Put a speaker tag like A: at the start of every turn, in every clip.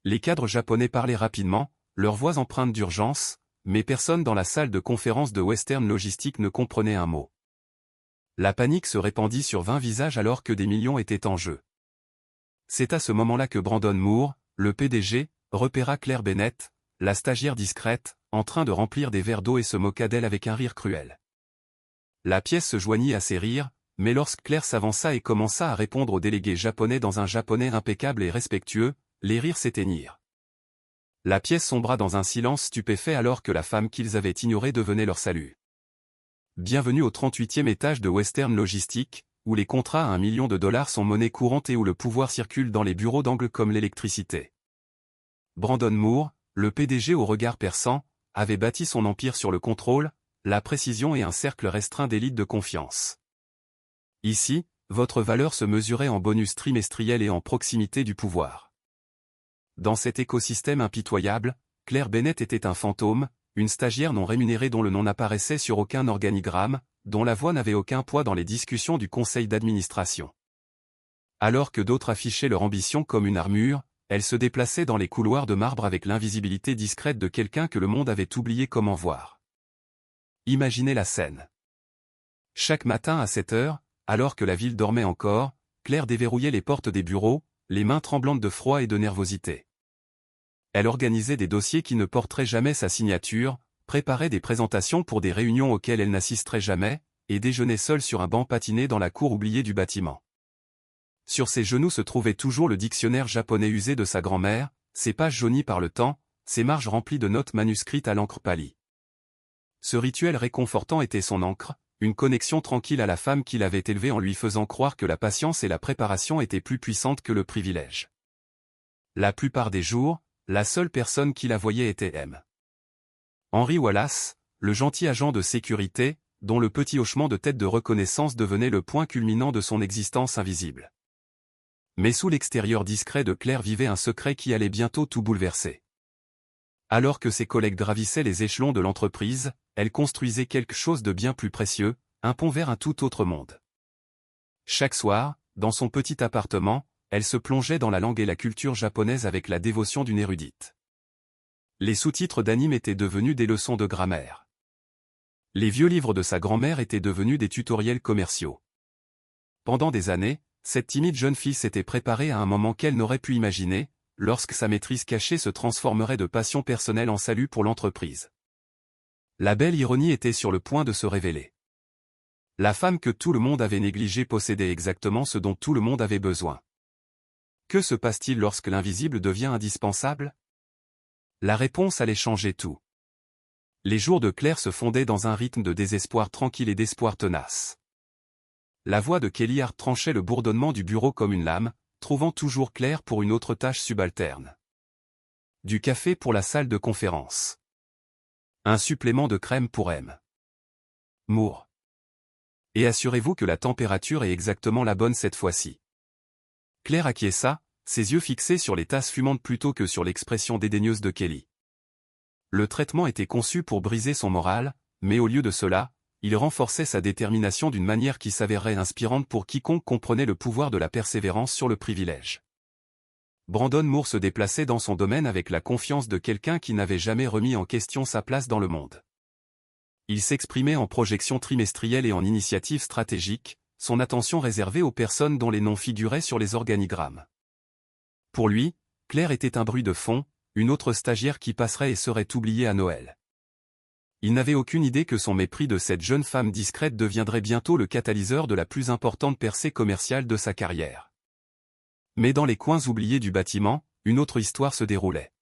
A: Les cadres japonais parlaient rapidement, leurs voix empreintes d'urgence, mais personne dans la salle de conférence de Western Logistics ne comprenait un mot. La panique se répandit sur 20 visages alors que des millions étaient en jeu. C'est à ce moment-là que Brandon Moore, le PDG, repéra Claire Bennett, la stagiaire discrète, en train de remplir des verres d'eau et se moqua d'elle avec un rire cruel. La pièce se joignit à ses rires, mais lorsque Claire s'avança et commença à répondre aux délégués japonais dans un japonais impeccable et respectueux, les rires s'éteignirent. La pièce sombra dans un silence stupéfait alors que la femme qu'ils avaient ignorée devenait leur salut. Bienvenue au 38e étage de Western Logistics, où les contrats à $1 million sont monnaie courante et où le pouvoir circule dans les bureaux d'angle comme l'électricité. Brandon Moore, le PDG au regard perçant, avait bâti son empire sur le contrôle, la précision et un cercle restreint d'élite de confiance. Ici, votre valeur se mesurait en bonus trimestriel et en proximité du pouvoir. Dans cet écosystème impitoyable, Claire Bennett était un fantôme, une stagiaire non rémunérée dont le nom n'apparaissait sur aucun organigramme, dont la voix n'avait aucun poids dans les discussions du conseil d'administration. Alors que d'autres affichaient leur ambition comme une armure, elle se déplaçait dans les couloirs de marbre avec l'invisibilité discrète de quelqu'un que le monde avait oublié comment voir. Imaginez la scène. Chaque matin à 7 heures, alors que la ville dormait encore, Claire déverrouillait les portes des bureaux, les mains tremblantes de froid et de nervosité. Elle organisait des dossiers qui ne porteraient jamais sa signature, préparait des présentations pour des réunions auxquelles elle n'assisterait jamais, et déjeunait seule sur un banc patiné dans la cour oubliée du bâtiment. Sur ses genoux se trouvait toujours le dictionnaire japonais usé de sa grand-mère, ses pages jaunies par le temps, ses marges remplies de notes manuscrites à l'encre pâlie. Ce rituel réconfortant était son encre, une connexion tranquille à la femme qui l'avait élevée en lui faisant croire que la patience et la préparation étaient plus puissantes que le privilège. La plupart des jours, la seule personne qui la voyait était M. Henry Wallace, le gentil agent de sécurité, dont le petit hochement de tête de reconnaissance devenait le point culminant de son existence invisible. Mais sous l'extérieur discret de Claire vivait un secret qui allait bientôt tout bouleverser. Alors que ses collègues gravissaient les échelons de l'entreprise, elle construisait quelque chose de bien plus précieux, un pont vers un tout autre monde. Chaque soir, dans son petit appartement, elle se plongeait dans la langue et la culture japonaise avec la dévotion d'une érudite. Les sous-titres d'anime étaient devenus des leçons de grammaire. Les vieux livres de sa grand-mère étaient devenus des tutoriels commerciaux. Pendant des années, cette timide jeune fille s'était préparée à un moment qu'elle n'aurait pu imaginer, lorsque sa maîtrise cachée se transformerait de passion personnelle en salut pour l'entreprise. La belle ironie était sur le point de se révéler. La femme que tout le monde avait négligée possédait exactement ce dont tout le monde avait besoin. Que se passe-t-il lorsque l'invisible devient indispensable? La réponse allait changer tout. Les jours de Claire se fondaient dans un rythme de désespoir tranquille et d'espoir tenace. La voix de Kelly Hart tranchait le bourdonnement du bureau comme une lame, trouvant toujours Claire pour une autre tâche subalterne. Du café pour la salle de conférence. Un supplément de crème pour M. Moore. Et assurez-vous que la température est exactement la bonne cette fois-ci. Claire acquiesça, ses yeux fixés sur les tasses fumantes plutôt que sur l'expression dédaigneuse de Kelly. Le traitement était conçu pour briser son moral, mais au lieu de cela, il renforçait sa détermination d'une manière qui s'avérerait inspirante pour quiconque comprenait le pouvoir de la persévérance sur le privilège. Brandon Moore se déplaçait dans son domaine avec la confiance de quelqu'un qui n'avait jamais remis en question sa place dans le monde. Il s'exprimait en projections trimestrielles et en initiatives stratégiques, son attention réservée aux personnes dont les noms figuraient sur les organigrammes. Pour lui, Claire était un bruit de fond, une autre stagiaire qui passerait et serait oubliée à Noël. Il n'avait aucune idée que son mépris de cette jeune femme discrète deviendrait bientôt le catalyseur de la plus importante percée commerciale de sa carrière. Mais dans les coins oubliés du bâtiment, une autre histoire se déroulait.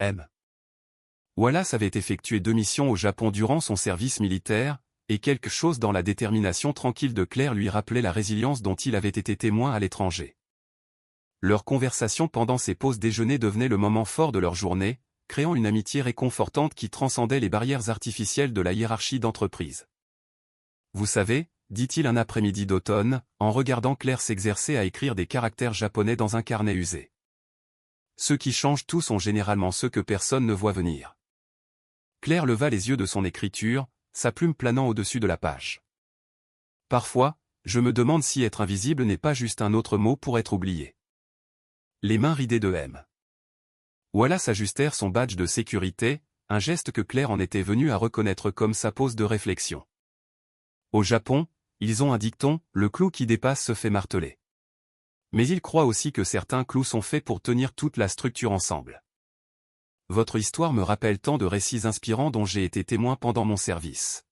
A: M. Wallace avait effectué 2 missions au Japon durant son service militaire, et quelque chose dans la détermination tranquille de Claire lui rappelait la résilience dont il avait été témoin à l'étranger. Leur conversation pendant ces pauses déjeuner devenait le moment fort de leur journée, créant une amitié réconfortante qui transcendait les barrières artificielles de la hiérarchie d'entreprise. Vous savez, dit-il un après-midi d'automne, en regardant Claire s'exercer à écrire des caractères japonais dans un carnet usé. Ceux qui changent tout sont généralement ceux que personne ne voit venir. Claire leva les yeux de son écriture, sa plume planant au-dessus de la page. Parfois, je me demande si être invisible n'est pas juste un autre mot pour être oublié. Les mains ridées de M. Wallace ajustèrent son badge de sécurité, un geste que Claire en était venue à reconnaître comme sa pause de réflexion. Au Japon, ils ont un dicton, le clou qui dépasse se fait marteler. Mais ils croient aussi que certains clous sont faits pour tenir toute la structure ensemble. Votre histoire me rappelle tant de récits inspirants dont j'ai été témoin pendant mon service.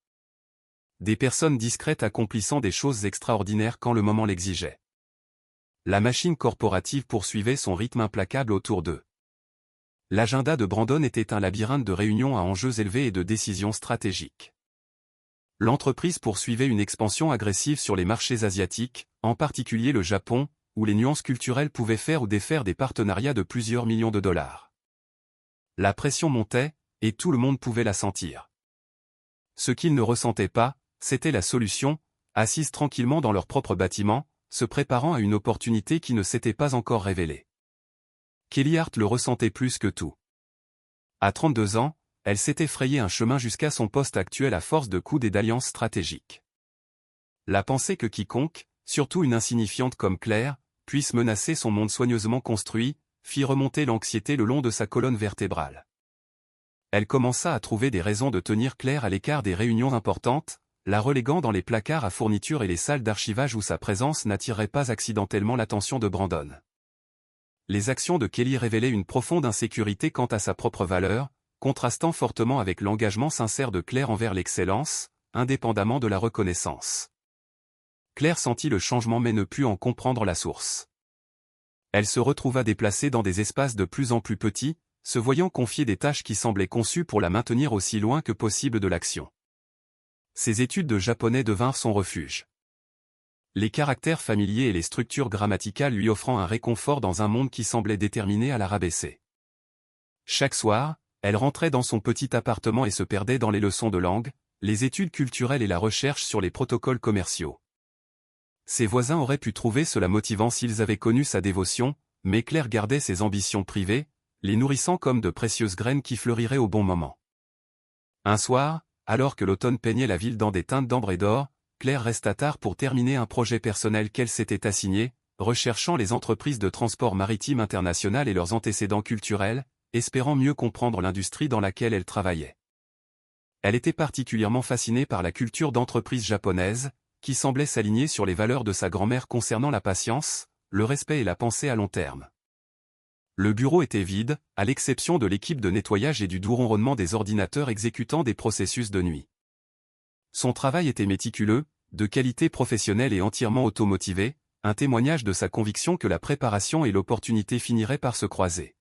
A: Des personnes discrètes accomplissant des choses extraordinaires quand le moment l'exigeait. La machine corporative poursuivait son rythme implacable autour d'eux. L'agenda de Brandon était un labyrinthe de réunions à enjeux élevés et de décisions stratégiques. L'entreprise poursuivait une expansion agressive sur les marchés asiatiques, en particulier le Japon, où les nuances culturelles pouvaient faire ou défaire des partenariats de plusieurs millions de dollars. La pression montait, et tout le monde pouvait la sentir. Ce qu'ils ne ressentaient pas, c'était la solution, assise tranquillement dans leur propre bâtiment, se préparant à une opportunité qui ne s'était pas encore révélée. Kelly Hart le ressentait plus que tout. À 32 ans, elle s'était frayé un chemin jusqu'à son poste actuel à force de coups et d'alliances stratégiques. La pensée que quiconque, surtout une insignifiante comme Claire, puisse menacer son monde soigneusement construit, fit remonter l'anxiété le long de sa colonne vertébrale. Elle commença à trouver des raisons de tenir Claire à l'écart des réunions importantes, la reléguant dans les placards à fournitures et les salles d'archivage où sa présence n'attirerait pas accidentellement l'attention de Brandon. Les actions de Kelly révélaient une profonde insécurité quant à sa propre valeur, contrastant fortement avec l'engagement sincère de Claire envers l'excellence, indépendamment de la reconnaissance. Claire sentit le changement mais ne put en comprendre la source. Elle se retrouva déplacée dans des espaces de plus en plus petits, se voyant confier des tâches qui semblaient conçues pour la maintenir aussi loin que possible de l'action. Ses études de japonais devinrent son refuge. Les caractères familiers et les structures grammaticales lui offrant un réconfort dans un monde qui semblait déterminé à la rabaisser. Chaque soir, elle rentrait dans son petit appartement et se perdait dans les leçons de langue, les études culturelles et la recherche sur les protocoles commerciaux. Ses voisins auraient pu trouver cela motivant s'ils avaient connu sa dévotion, mais Claire gardait ses ambitions privées, les nourrissant comme de précieuses graines qui fleuriraient au bon moment. Un soir, alors que l'automne peignait la ville dans des teintes d'ambre et d'or, Claire resta tard pour terminer un projet personnel qu'elle s'était assigné, recherchant les entreprises de transport maritime international et leurs antécédents culturels, espérant mieux comprendre l'industrie dans laquelle elle travaillait. Elle était particulièrement fascinée par la culture d'entreprise japonaise, qui semblait s'aligner sur les valeurs de sa grand-mère concernant la patience, le respect et la pensée à long terme. Le bureau était vide, à l'exception de l'équipe de nettoyage et du doux ronronnement des ordinateurs exécutant des processus de nuit. Son travail était méticuleux, de qualité professionnelle et entièrement automotivé, un témoignage de sa conviction que la préparation et l'opportunité finiraient par se croiser.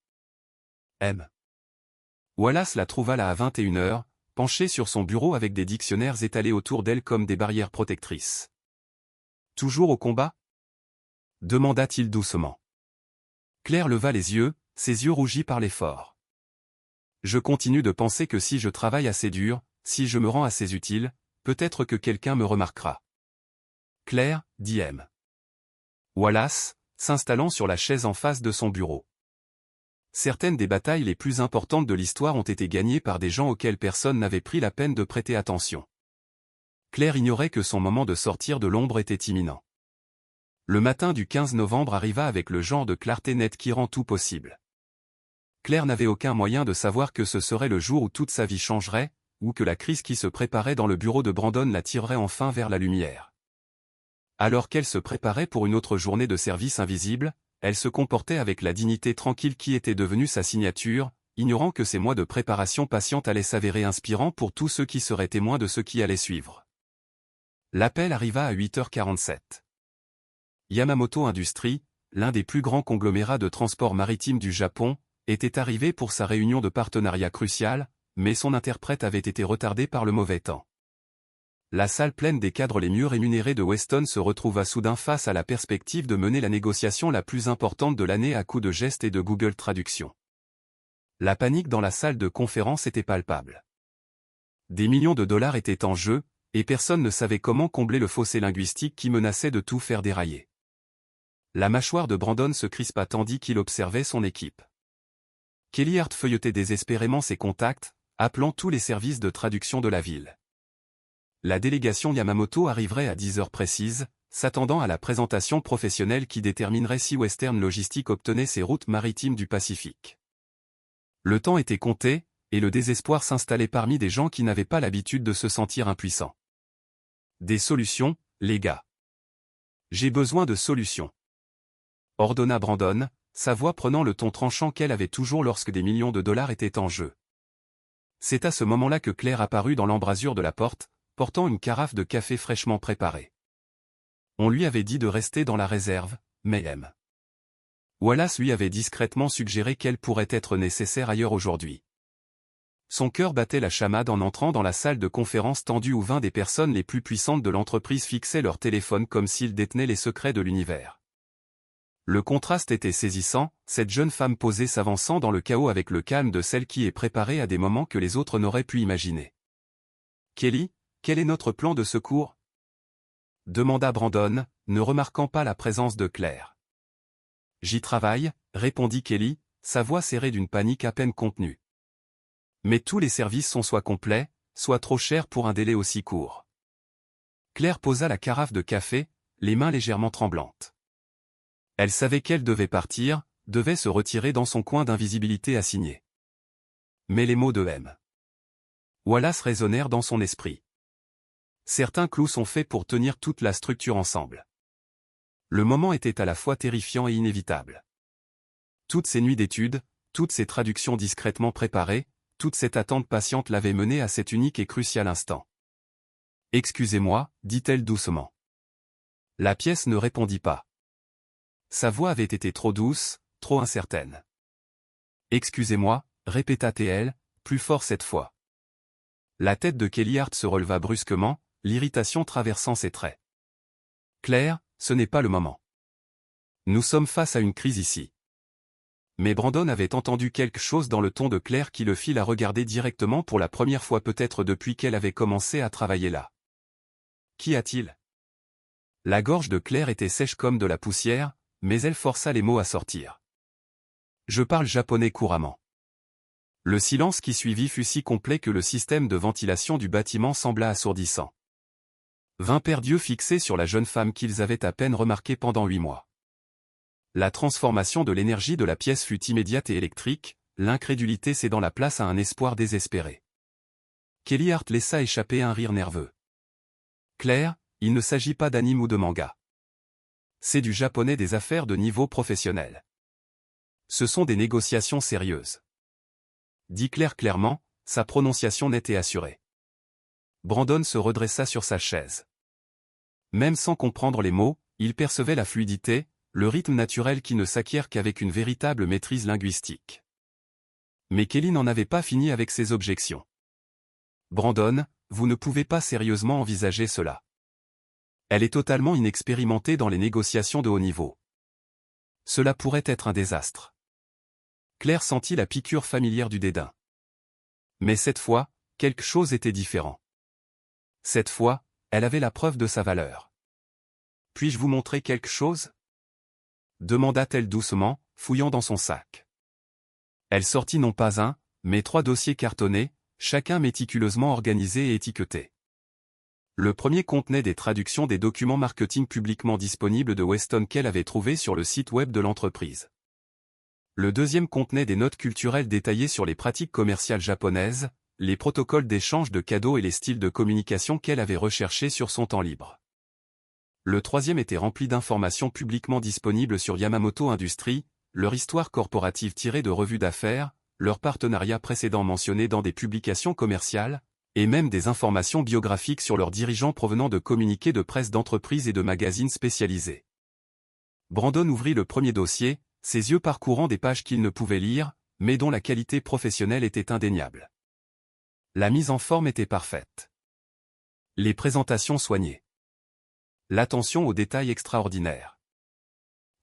A: Wallace la trouva là à 21h, penchée sur son bureau avec des dictionnaires étalés autour d'elle comme des barrières protectrices. « Toujours au combat » demanda-t-il doucement. Claire leva les yeux, ses yeux rougis par l'effort. « Je continue de penser que si je travaille assez dur, si je me rends assez utile, peut-être que quelqu'un me remarquera. » Claire, dit M. Wallace, s'installant sur la chaise en face de son bureau. Certaines des batailles les plus importantes de l'histoire ont été gagnées par des gens auxquels personne n'avait pris la peine de prêter attention. Claire ignorait que son moment de sortir de l'ombre était imminent. Le matin du 15 novembre arriva avec le genre de clarté nette qui rend tout possible. Claire n'avait aucun moyen de savoir que ce serait le jour où toute sa vie changerait, ou que la crise qui se préparait dans le bureau de Brandon la tirerait enfin vers la lumière. Alors qu'elle se préparait pour une autre journée de service invisible, elle se comportait avec la dignité tranquille qui était devenue sa signature, ignorant que ces mois de préparation patiente allaient s'avérer inspirants pour tous ceux qui seraient témoins de ce qui allait suivre. L'appel arriva à 8h47. Yamamoto Industries, l'un des plus grands conglomérats de transport maritime du Japon, était arrivé pour sa réunion de partenariat cruciale, mais son interprète avait été retardé par le mauvais temps. La salle pleine des cadres les mieux rémunérés de Weston se retrouva soudain face à la perspective de mener la négociation la plus importante de l'année à coups de gestes et de Google Traduction. La panique dans la salle de conférence était palpable. Des millions de dollars étaient en jeu, et personne ne savait comment combler le fossé linguistique qui menaçait de tout faire dérailler. La mâchoire de Brandon se crispa tandis qu'il observait son équipe. Kelly Hart feuilletait désespérément ses contacts, appelant tous les services de traduction de la ville. La délégation Yamamoto arriverait à 10h précises, s'attendant à la présentation professionnelle qui déterminerait si Western Logistics obtenait ses routes maritimes du Pacifique. Le temps était compté, et le désespoir s'installait parmi des gens qui n'avaient pas l'habitude de se sentir impuissants. Des solutions, les gars. J'ai besoin de solutions. Ordonna Brandon, sa voix prenant le ton tranchant qu'elle avait toujours lorsque des millions de dollars étaient en jeu. C'est à ce moment-là que Claire apparut dans l'embrasure de la porte, portant une carafe de café fraîchement préparée. On lui avait dit de rester dans la réserve, mais Wallace lui avait discrètement suggéré qu'elle pourrait être nécessaire ailleurs aujourd'hui. Son cœur battait la chamade en entrant dans la salle de conférence tendue où 20 des personnes les plus puissantes de l'entreprise fixaient leur téléphone comme s'ils détenaient les secrets de l'univers. Le contraste était saisissant, cette jeune femme posée s'avançant dans le chaos avec le calme de celle qui est préparée à des moments que les autres n'auraient pu imaginer. « Kelly, quel est notre plan de secours ?» demanda Brandon, ne remarquant pas la présence de Claire. « J'y travaille, » répondit Kelly, sa voix serrée d'une panique à peine contenue. « Mais tous les services sont soit complets, soit trop chers pour un délai aussi court. » Claire posa la carafe de café, les mains légèrement tremblantes. Elle savait qu'elle devait partir, devait se retirer dans son coin d'invisibilité assigné. Mais les mots de Wallace résonnèrent dans son esprit. Certains clous sont faits pour tenir toute la structure ensemble. Le moment était à la fois terrifiant et inévitable. Toutes ces nuits d'études, toutes ces traductions discrètement préparées, toute cette attente patiente l'avaient menée à cet unique et crucial instant. « Excusez-moi, dit-elle doucement. » La pièce ne répondit pas. Sa voix avait été trop douce, trop incertaine. « Excusez-moi, répéta-t-elle, plus fort cette fois. La tête de Kelly Hart se releva brusquement, l'irritation traversant ses traits. « Claire, ce n'est pas le moment. Nous sommes face à une crise ici. » Mais Brandon avait entendu quelque chose dans le ton de Claire qui le fit la regarder directement pour la première fois peut-être depuis qu'elle avait commencé à travailler là. Qu'y a-t-il ? La gorge de Claire était sèche comme de la poussière, mais elle força les mots à sortir. « Je parle japonais couramment. » Le silence qui suivit fut si complet que le système de ventilation du bâtiment sembla assourdissant. 20 paires d'yeux fixés sur la jeune femme qu'ils avaient à peine remarquée pendant 8 mois. La transformation de l'énergie de la pièce fut immédiate et électrique, l'incrédulité cédant la place à un espoir désespéré. Kelly Hart laissa échapper un rire nerveux. « Claire, il ne s'agit pas d'anime ou de manga. C'est du japonais des affaires de niveau professionnel. Ce sont des négociations sérieuses. » Dit Claire clairement, sa prononciation nette et assurée. Brandon se redressa sur sa chaise. Même sans comprendre les mots, il percevait la fluidité, le rythme naturel qui ne s'acquiert qu'avec une véritable maîtrise linguistique. Mais Kelly n'en avait pas fini avec ses objections. « Brandon, vous ne pouvez pas sérieusement envisager cela. Elle est totalement inexpérimentée dans les négociations de haut niveau. Cela pourrait être un désastre. » Claire sentit la piqûre familière du dédain. Mais cette fois, quelque chose était différent. Cette fois, elle avait la preuve de sa valeur. « Puis-je vous montrer quelque chose ?» demanda-t-elle doucement, fouillant dans son sac. Elle sortit non pas un, mais 3 dossiers cartonnés, chacun méticuleusement organisé et étiqueté. Le premier contenait des traductions des documents marketing publiquement disponibles de Weston qu'elle avait trouvés sur le site web de l'entreprise. Le deuxième contenait des notes culturelles détaillées sur les pratiques commerciales japonaises, les protocoles d'échange de cadeaux et les styles de communication qu'elle avait recherchés sur son temps libre. Le troisième était rempli d'informations publiquement disponibles sur Yamamoto Industries, leur histoire corporative tirée de revues d'affaires, leurs partenariats précédents mentionnés dans des publications commerciales, et même des informations biographiques sur leurs dirigeants provenant de communiqués de presse d'entreprises et de magazines spécialisés. Brandon ouvrit le premier dossier, ses yeux parcourant des pages qu'il ne pouvait lire, mais dont la qualité professionnelle était indéniable. La mise en forme était parfaite. Les présentations soignées. L'attention aux détails extraordinaires.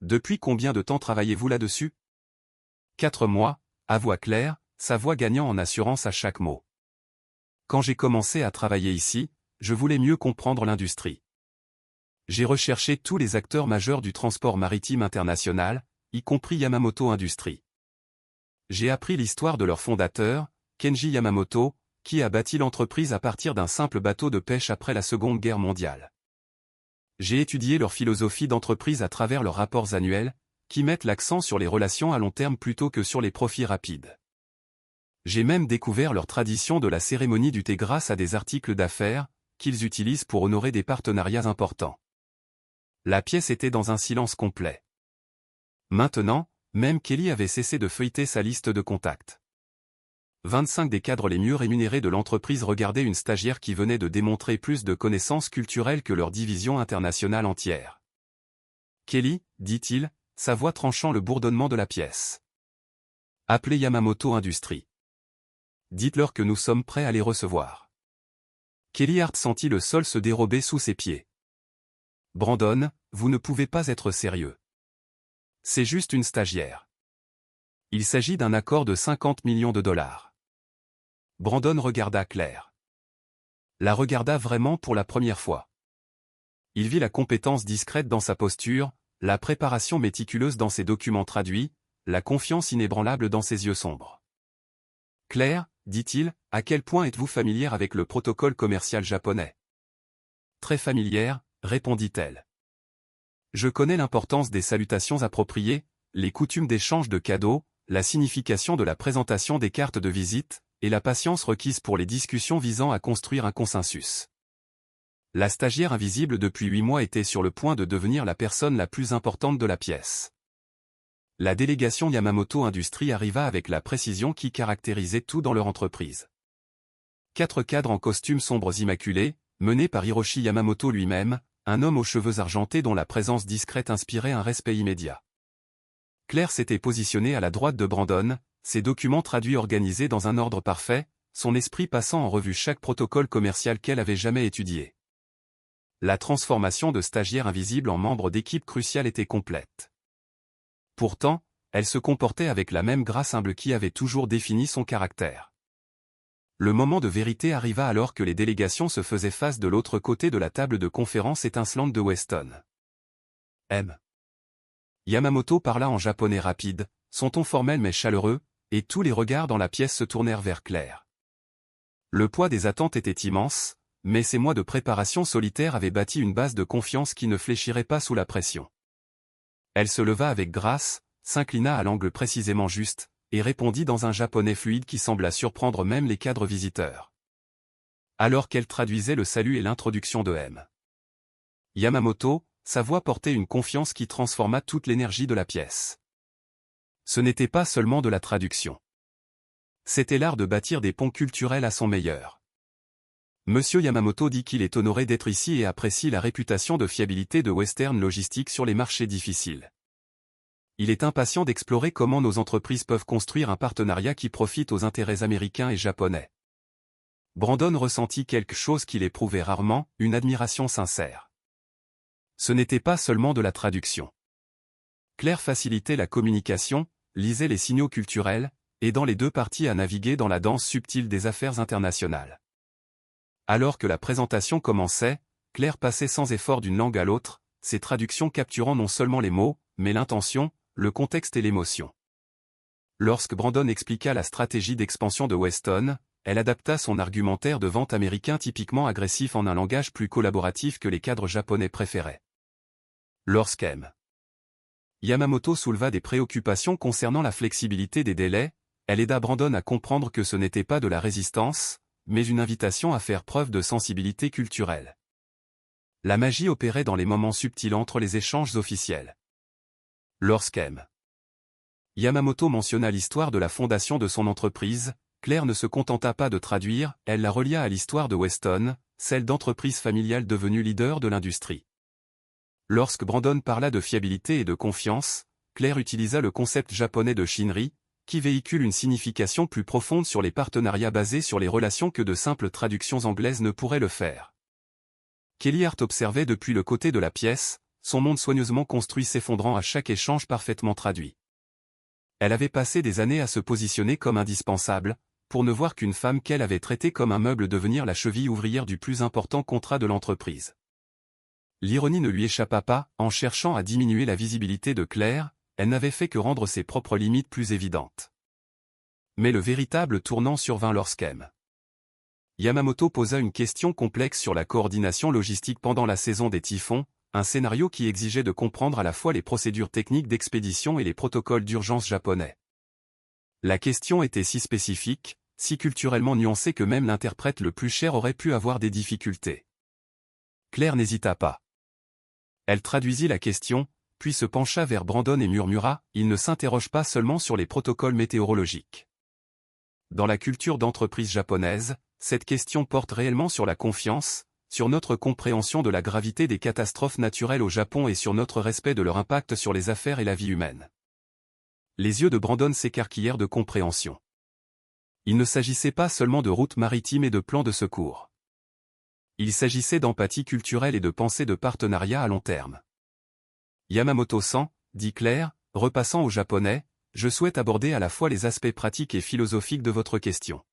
A: Depuis combien de temps travaillez-vous là-dessus ? 4 mois, avoua Claire, sa voix gagnant en assurance à chaque mot. Quand j'ai commencé à travailler ici, je voulais mieux comprendre l'industrie. J'ai recherché tous les acteurs majeurs du transport maritime international, y compris Yamamoto Industries. J'ai appris l'histoire de leur fondateur, Kenji Yamamoto, qui a bâti l'entreprise à partir d'un simple bateau de pêche après la Seconde Guerre mondiale. J'ai étudié leur philosophie d'entreprise à travers leurs rapports annuels, qui mettent l'accent sur les relations à long terme plutôt que sur les profits rapides. J'ai même découvert leur tradition de la cérémonie du thé grâce à des articles d'affaires, qu'ils utilisent pour honorer des partenariats importants. La pièce était dans un silence complet. Maintenant, même Kelly avait cessé de feuilleter sa liste de contacts. 25 des cadres les mieux rémunérés de l'entreprise regardaient une stagiaire qui venait de démontrer plus de connaissances culturelles que leur division internationale entière. Kelly, dit-il, sa voix tranchant le bourdonnement de la pièce. Appelez Yamamoto Industries. Dites-leur que nous sommes prêts à les recevoir. Kelly Hart sentit le sol se dérober sous ses pieds. Brandon, vous ne pouvez pas être sérieux. C'est juste une stagiaire. Il s'agit d'un accord de 50 millions de dollars. Brandon regarda Claire. La regarda vraiment pour la première fois. Il vit la compétence discrète dans sa posture, la préparation méticuleuse dans ses documents traduits, la confiance inébranlable dans ses yeux sombres. Claire, dit-il, à quel point êtes-vous familière avec le protocole commercial japonais? Très familière, répondit-elle. Je connais l'importance des salutations appropriées, les coutumes d'échange de cadeaux, la signification de la présentation des cartes de visite, et la patience requise pour les discussions visant à construire un consensus. La stagiaire invisible depuis 8 mois était sur le point de devenir la personne la plus importante de la pièce. La délégation Yamamoto Industries arriva avec la précision qui caractérisait tout dans leur entreprise. 4 cadres en costumes sombres immaculés, menés par Hiroshi Yamamoto lui-même, un homme aux cheveux argentés dont la présence discrète inspirait un respect immédiat. Claire s'était positionnée à la droite de Brandon, ses documents traduits organisés dans un ordre parfait, son esprit passant en revue chaque protocole commercial qu'elle avait jamais étudié. La transformation de stagiaire invisible en membre d'équipe cruciale était complète. Pourtant, elle se comportait avec la même grâce humble qui avait toujours défini son caractère. Le moment de vérité arriva alors que les délégations se faisaient face de l'autre côté de la table de conférence étincelante de Weston. M. Yamamoto parla en japonais rapide, son ton formel mais chaleureux, et tous les regards dans la pièce se tournèrent vers Claire. Le poids des attentes était immense, mais ces mois de préparation solitaire avaient bâti une base de confiance qui ne fléchirait pas sous la pression. Elle se leva avec grâce, s'inclina à l'angle précisément juste, et répondit dans un japonais fluide qui sembla surprendre même les cadres visiteurs. Alors qu'elle traduisait le salut et l'introduction de M. Yamamoto, sa voix portait une confiance qui transforma toute l'énergie de la pièce. Ce n'était pas seulement de la traduction. C'était l'art de bâtir des ponts culturels à son meilleur. Monsieur Yamamoto dit qu'il est honoré d'être ici et apprécie la réputation de fiabilité de Western Logistics sur les marchés difficiles. Il est impatient d'explorer comment nos entreprises peuvent construire un partenariat qui profite aux intérêts américains et japonais. Brandon ressentit quelque chose qu'il éprouvait rarement, une admiration sincère. Ce n'était pas seulement de la traduction. Claire facilitait la communication, lisait les signaux culturels, aidant les deux parties à naviguer dans la danse subtile des affaires internationales. Alors que la présentation commençait, Claire passait sans effort d'une langue à l'autre, ses traductions capturant non seulement les mots, mais l'intention, le contexte et l'émotion. Lorsque Brandon expliqua la stratégie d'expansion de Weston, elle adapta son argumentaire de vente américain typiquement agressif en un langage plus collaboratif que les cadres japonais préféraient. Lorsqu'M. Yamamoto souleva des préoccupations concernant la flexibilité des délais, elle aida Brandon à comprendre que ce n'était pas de la résistance, mais une invitation à faire preuve de sensibilité culturelle. La magie opérait dans les moments subtils entre les échanges officiels. Lorsqu'M. Yamamoto mentionna l'histoire de la fondation de son entreprise, Claire ne se contenta pas de traduire, elle la relia à l'histoire de Weston, celle d'entreprise familiale devenue leader de l'industrie. Lorsque Brandon parla de fiabilité et de confiance, Claire utilisa le concept japonais de Shinri, qui véhicule une signification plus profonde sur les partenariats basés sur les relations que de simples traductions anglaises ne pourraient le faire. Kelly Hart observait depuis le côté de la pièce, son monde soigneusement construit s'effondrant à chaque échange parfaitement traduit. Elle avait passé des années à se positionner comme indispensable, pour ne voir qu'une femme qu'elle avait traitée comme un meuble devenir la cheville ouvrière du plus important contrat de l'entreprise. L'ironie ne lui échappa pas, en cherchant à diminuer la visibilité de Claire, elle n'avait fait que rendre ses propres limites plus évidentes. Mais le véritable tournant survint lorsqu'M. Yamamoto posa une question complexe sur la coordination logistique pendant la saison des typhons, un scénario qui exigeait de comprendre à la fois les procédures techniques d'expédition et les protocoles d'urgence japonais. La question était si spécifique, si culturellement nuancée que même l'interprète le plus cher aurait pu avoir des difficultés. Claire n'hésita pas. Elle traduisit la question, puis se pencha vers Brandon et murmura « Il ne s'interroge pas seulement sur les protocoles météorologiques. » Dans la culture d'entreprise japonaise, cette question porte réellement sur la confiance, sur notre compréhension de la gravité des catastrophes naturelles au Japon et sur notre respect de leur impact sur les affaires et la vie humaine. Les yeux de Brandon s'écarquillèrent de compréhension. Il ne s'agissait pas seulement de routes maritimes et de plans de secours. Il s'agissait d'empathie culturelle et de pensée de partenariat à long terme. Yamamoto-san, dit Claire, repassant au japonais, je souhaite aborder à la fois les aspects pratiques et philosophiques de votre question.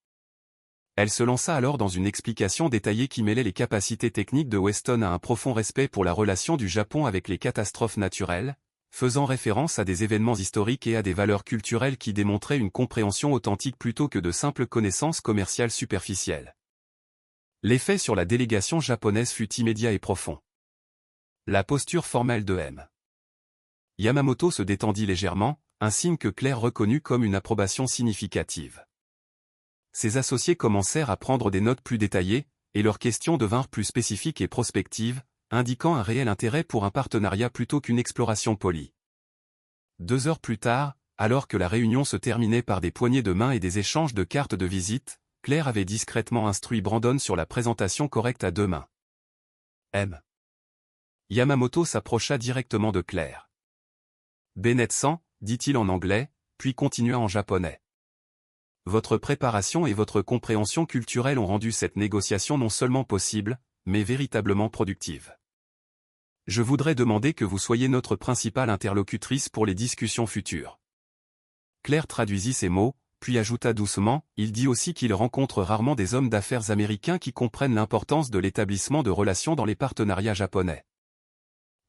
A: Elle se lança alors dans une explication détaillée qui mêlait les capacités techniques de Weston à un profond respect pour la relation du Japon avec les catastrophes naturelles, faisant référence à des événements historiques et à des valeurs culturelles qui démontraient une compréhension authentique plutôt que de simples connaissances commerciales superficielles. L'effet sur la délégation japonaise fut immédiat et profond. La posture formelle de M. Yamamoto se détendit légèrement, un signe que Claire reconnut comme une approbation significative. Ses associés commencèrent à prendre des notes plus détaillées, et leurs questions devinrent plus spécifiques et prospectives, indiquant un réel intérêt pour un partenariat plutôt qu'une exploration polie. 2 heures plus tard, alors que la réunion se terminait par des poignées de main et des échanges de cartes de visite, Claire avait discrètement instruit Brandon sur la présentation correcte à 2 mains. M. Yamamoto s'approcha directement de Claire. Bennett-san, dit-il en anglais, puis continua en japonais. Votre préparation et votre compréhension culturelle ont rendu cette négociation non seulement possible, mais véritablement productive. Je voudrais demander que vous soyez notre principale interlocutrice pour les discussions futures. Claire traduisit ces mots, puis ajouta doucement, il dit aussi qu'il rencontre rarement des hommes d'affaires américains qui comprennent l'importance de l'établissement de relations dans les partenariats japonais.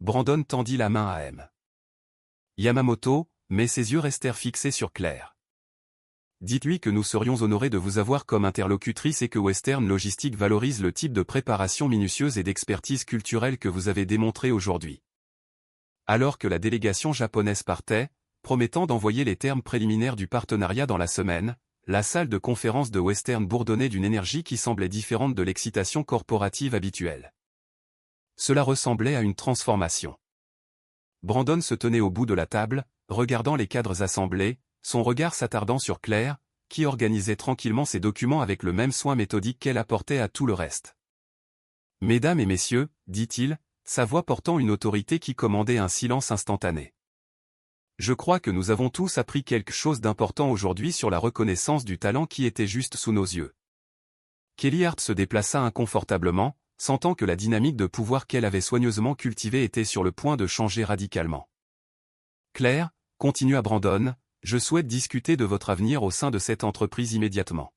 A: Brandon tendit la main à M. Yamamoto, mais ses yeux restèrent fixés sur Claire. Dites-lui que nous serions honorés de vous avoir comme interlocutrice et que Western Logistic valorise le type de préparation minutieuse et d'expertise culturelle que vous avez démontré aujourd'hui. Alors que la délégation japonaise partait, promettant d'envoyer les termes préliminaires du partenariat dans la semaine, la salle de conférence de Western bourdonnait d'une énergie qui semblait différente de l'excitation corporative habituelle. Cela ressemblait à une transformation. Brandon se tenait au bout de la table, regardant les cadres assemblés, son regard s'attardant sur Claire, qui organisait tranquillement ses documents avec le même soin méthodique qu'elle apportait à tout le reste. « Mesdames et messieurs, dit-il, sa voix portant une autorité qui commandait un silence instantané. Je crois que nous avons tous appris quelque chose d'important aujourd'hui sur la reconnaissance du talent qui était juste sous nos yeux. » Kelly Hart se déplaça inconfortablement, sentant que la dynamique de pouvoir qu'elle avait soigneusement cultivée était sur le point de changer radicalement. « Claire, continua Brandon, je souhaite discuter de votre avenir au sein de cette entreprise immédiatement. »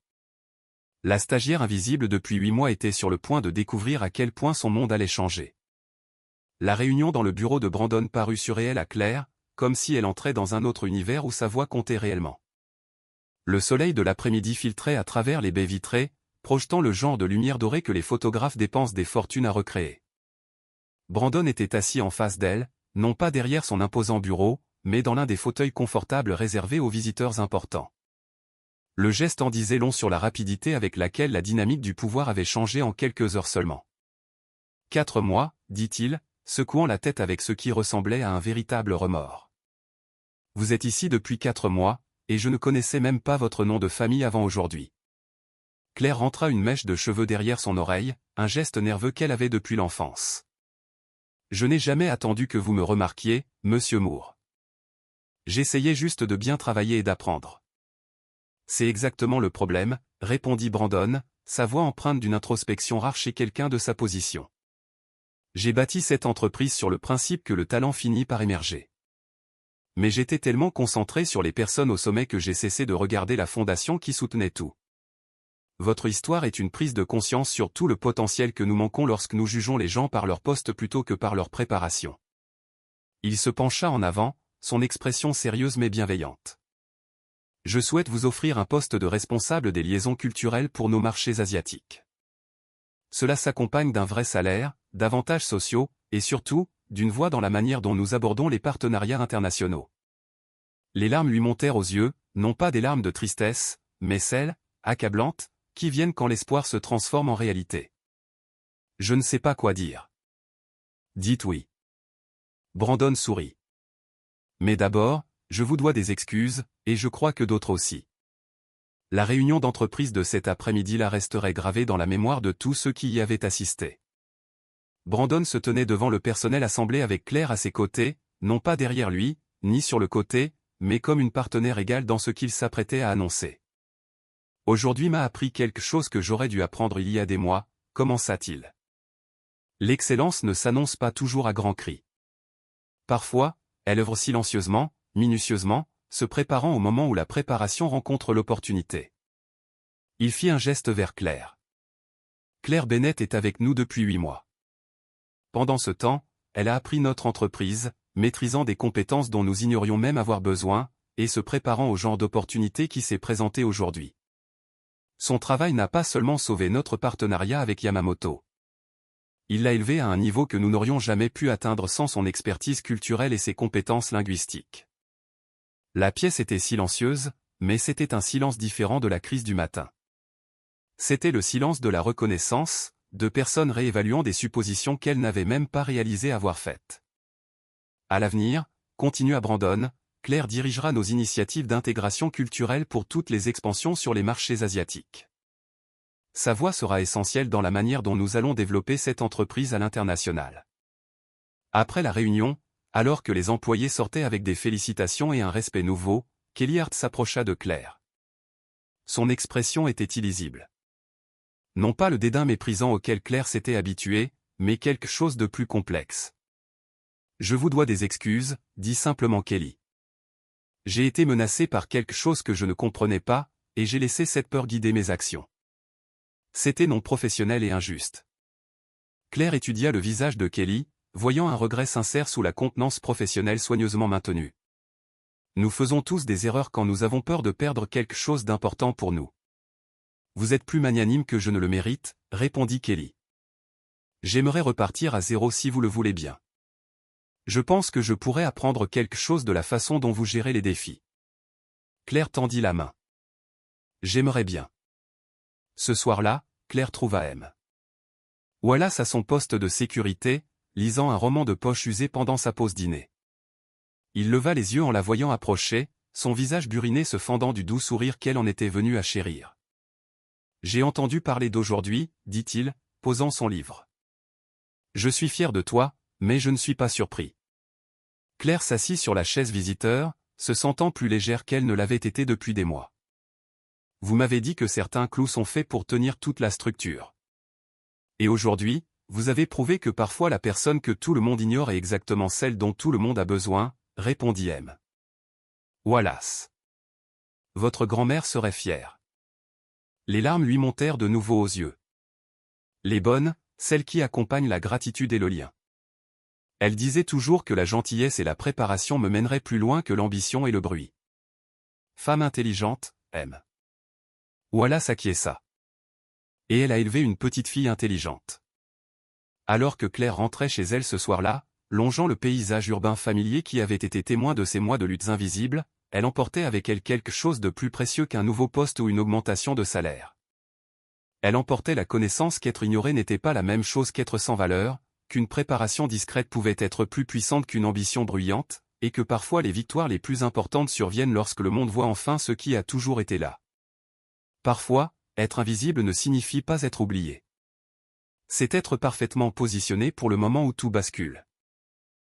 A: La stagiaire invisible depuis 8 mois était sur le point de découvrir à quel point son monde allait changer. La réunion dans le bureau de Brandon parut surréelle à Claire, comme si elle entrait dans un autre univers où sa voix comptait réellement. Le soleil de l'après-midi filtrait à travers les baies vitrées, projetant le genre de lumière dorée que les photographes dépensent des fortunes à recréer. Brandon était assis en face d'elle, non pas derrière son imposant bureau, mais dans l'un des fauteuils confortables réservés aux visiteurs importants. Le geste en disait long sur la rapidité avec laquelle la dynamique du pouvoir avait changé en quelques heures seulement. 4 mois, dit-il, secouant la tête avec ce qui ressemblait à un véritable remords. Vous êtes ici depuis 4 mois, et je ne connaissais même pas votre nom de famille avant aujourd'hui. Claire rentra une mèche de cheveux derrière son oreille, un geste nerveux qu'elle avait depuis l'enfance. Je n'ai jamais attendu que vous me remarquiez, Monsieur Moore. J'essayais juste de bien travailler et d'apprendre. C'est exactement le problème, répondit Brandon, sa voix empreinte d'une introspection rare chez quelqu'un de sa position. J'ai bâti cette entreprise sur le principe que le talent finit par émerger. Mais j'étais tellement concentré sur les personnes au sommet que j'ai cessé de regarder la fondation qui soutenait tout. Votre histoire est une prise de conscience sur tout le potentiel que nous manquons lorsque nous jugeons les gens par leur poste plutôt que par leur préparation. Il se pencha en avant, son expression sérieuse mais bienveillante. Je souhaite vous offrir un poste de responsable des liaisons culturelles pour nos marchés asiatiques. Cela s'accompagne d'un vrai salaire, d'avantages sociaux, et surtout, d'une voix dans la manière dont nous abordons les partenariats internationaux. Les larmes lui montèrent aux yeux, non pas des larmes de tristesse, mais celles, accablantes, qui viennent quand l'espoir se transforme en réalité. Je ne sais pas quoi dire. Dites oui. Brandon sourit. Mais d'abord, je vous dois des excuses, et je crois que d'autres aussi. La réunion d'entreprise de cet après-midi-là resterait gravée dans la mémoire de tous ceux qui y avaient assisté. Brandon se tenait devant le personnel assemblé avec Claire à ses côtés, non pas derrière lui, ni sur le côté, mais comme une partenaire égale dans ce qu'il s'apprêtait à annoncer. Aujourd'hui m'a appris quelque chose que j'aurais dû apprendre il y a des mois, commença-t-il. L'excellence ne s'annonce pas toujours à grands cris. Parfois, elle œuvre silencieusement, minutieusement, se préparant au moment où la préparation rencontre l'opportunité. Il fit un geste vers Claire. Claire Bennett est avec nous depuis 8 mois. Pendant ce temps, elle a appris notre entreprise, maîtrisant des compétences dont nous ignorions même avoir besoin, et se préparant au genre d'opportunité qui s'est présenté aujourd'hui. Son travail n'a pas seulement sauvé notre partenariat avec Yamamoto. Il l'a élevé à un niveau que nous n'aurions jamais pu atteindre sans son expertise culturelle et ses compétences linguistiques. La pièce était silencieuse, mais c'était un silence différent de la crise du matin. C'était le silence de la reconnaissance, de personnes réévaluant des suppositions qu'elles n'avaient même pas réalisé avoir faites. À l'avenir, continua Brandon, Claire dirigera nos initiatives d'intégration culturelle pour toutes les expansions sur les marchés asiatiques. Sa voix sera essentielle dans la manière dont nous allons développer cette entreprise à l'international. Après la réunion, alors que les employés sortaient avec des félicitations et un respect nouveau, Kelly Hart s'approcha de Claire. Son expression était illisible. Non pas le dédain méprisant auquel Claire s'était habituée, mais quelque chose de plus complexe. « Je vous dois des excuses », dit simplement Kelly. « J'ai été menacé par quelque chose que je ne comprenais pas, et j'ai laissé cette peur guider mes actions. C'était non professionnel et injuste. » Claire étudia le visage de Kelly, voyant un regret sincère sous la contenance professionnelle soigneusement maintenue. « Nous faisons tous des erreurs quand nous avons peur de perdre quelque chose d'important pour nous. » « Vous êtes plus magnanime que je ne le mérite, » répondit Kelly. « J'aimerais repartir à zéro si vous le voulez bien. Je pense que je pourrais apprendre quelque chose de la façon dont vous gérez les défis. » Claire tendit la main. « J'aimerais bien. » Ce soir-là, Claire trouva M. Wallace à son poste de sécurité, lisant un roman de poche usé pendant sa pause dîner. Il leva les yeux en la voyant approcher, son visage buriné se fendant du doux sourire qu'elle en était venue à chérir. « J'ai entendu parler d'aujourd'hui, » dit-il, posant son livre. « Je suis fier de toi, mais je ne suis pas surpris. » Claire s'assit sur la chaise visiteur, se sentant plus légère qu'elle ne l'avait été depuis des mois. « Vous m'avez dit que certains clous sont faits pour tenir toute la structure. Et aujourd'hui, vous avez prouvé que parfois la personne que tout le monde ignore est exactement celle dont tout le monde a besoin, » répondit M. Wallace. « Votre grand-mère serait fière. » Les larmes lui montèrent de nouveau aux yeux. Les bonnes, celles qui accompagnent la gratitude et le lien. Elle disait toujours que la gentillesse et la préparation me mèneraient plus loin que l'ambition et le bruit. Femme intelligente, M. Wallace acquiesça. Et elle a élevé une petite fille intelligente. Alors que Claire rentrait chez elle ce soir-là, longeant le paysage urbain familier qui avait été témoin de ces mois de luttes invisibles, elle emportait avec elle quelque chose de plus précieux qu'un nouveau poste ou une augmentation de salaire. Elle emportait la connaissance qu'être ignoré n'était pas la même chose qu'être sans valeur, qu'une préparation discrète pouvait être plus puissante qu'une ambition bruyante, et que parfois les victoires les plus importantes surviennent lorsque le monde voit enfin ce qui a toujours été là. Parfois, être invisible ne signifie pas être oublié. C'est être parfaitement positionné pour le moment où tout bascule.